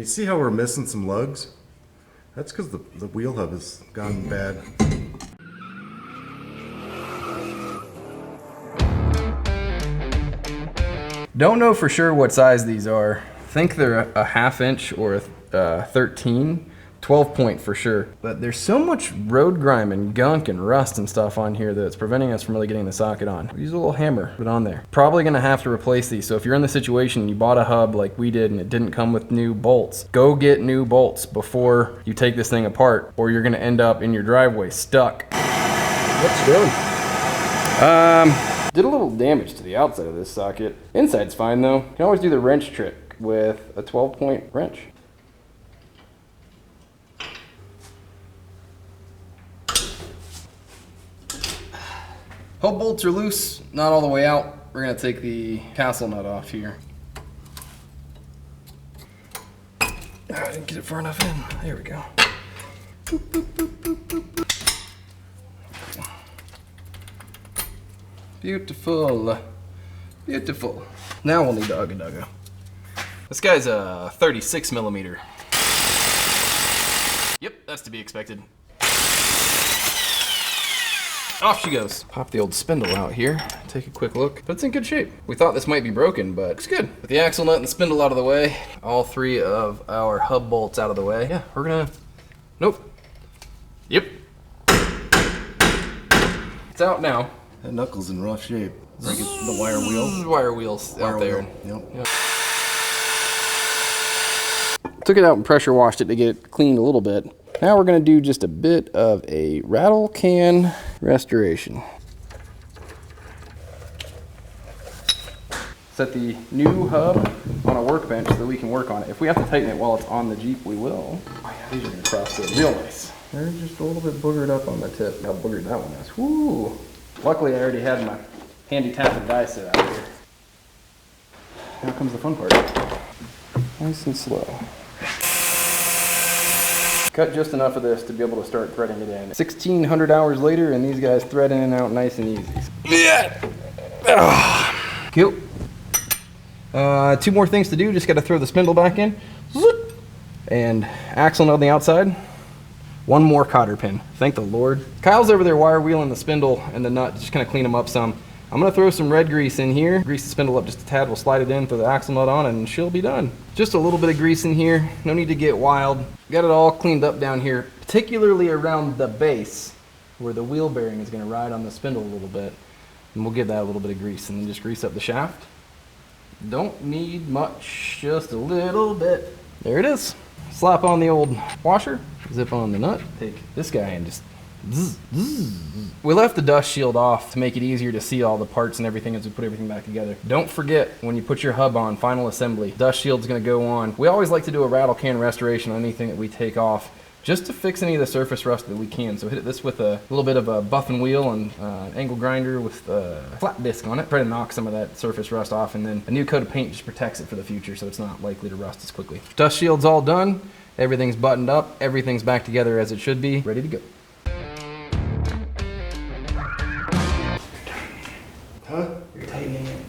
You see how we're missing some lugs? That's because the wheel hub has gone bad. Don't know for sure what size these are. Think they're a 1/2 inch or a 13. 12 point for sure. But there's so much road grime and gunk and rust and stuff on here that it's preventing us from really getting the socket on. Use a little hammer, put it on there. Probably gonna have to replace these. So if you're in the situation and you bought a hub like we did and it didn't come with new bolts, go get new bolts before you take this thing apart, or you're gonna end up in your driveway stuck. What's doing? Did a little damage to the outside of this socket. Inside's fine though. You can always do the wrench trick with a 12 point wrench. Hub bolts are loose, not all the way out. We're gonna take the castle nut off here. I didn't get it far enough in. There we go. Boop, boop, boop, boop, boop, boop. Beautiful, beautiful. Now we'll need the Ugga-Dugga. This guy's a 36 millimeter. Yep, that's to be expected. Off she goes. Pop the old spindle out here, take a quick look, but it's in good shape. We thought this might be broken, but it's good. With the axle nut and the spindle out of the way, all 3 of our hub bolts out of the way, yeah, we're gonna, nope. Yep. It's out now. That knuckle's in rough shape. Like it's the wire wheel. Wire wheels out there. Yep. Yep. Took it out and pressure washed it to get it cleaned a little bit. Now we're gonna do just a bit of a rattle can restoration. Set the new hub on a workbench so that we can work on it. If we have to tighten it while it's on the Jeep, we will. Oh yeah, these are gonna cross through real nice. They're just a little bit boogered up on the tip. How boogered that one is. Woo! Luckily, I already had my handy tap and die set out here. Now comes the fun part. Nice and slow. Cut just enough of this to be able to start threading it in. 1,600 hours later, and these guys thread in and out nice and easy. Yeah. Cool. 2 more things to do. Just got to throw the spindle back in. And axle nut on the outside. 1 more cotter pin. Thank the Lord. Kyle's over there wire wheeling the spindle and the nut, just kind of clean them up some. I'm gonna throw some red grease in here. Grease the spindle up just a tad. We'll slide it in, throw the axle nut on, and she'll be done. Just a little bit of grease in here. No need to get wild. Got it all cleaned up down here, particularly around the base where the wheel bearing is gonna ride on the spindle a little bit. And we'll give that a little bit of grease and then just grease up the shaft. Don't need much, just a little bit. There it is. Slap on the old washer, zip on the nut, take this guy and just zzz, zzz. We left the dust shield off to make it easier to see all the parts and everything as we put everything back together. Don't forget, when you put your hub on, final assembly, dust shield's gonna go on. We always like to do a rattle can restoration on anything that we take off, just to fix any of the surface rust that we can. So hit this with a little bit of a buffing wheel and angle grinder with a flat disc on it. Try to knock some of that surface rust off, and then a new coat of paint just protects it for the future so it's not likely to rust as quickly. Dust shield's all done. Everything's buttoned up. Everything's back together as it should be. Ready to go. Huh? You're tightening it.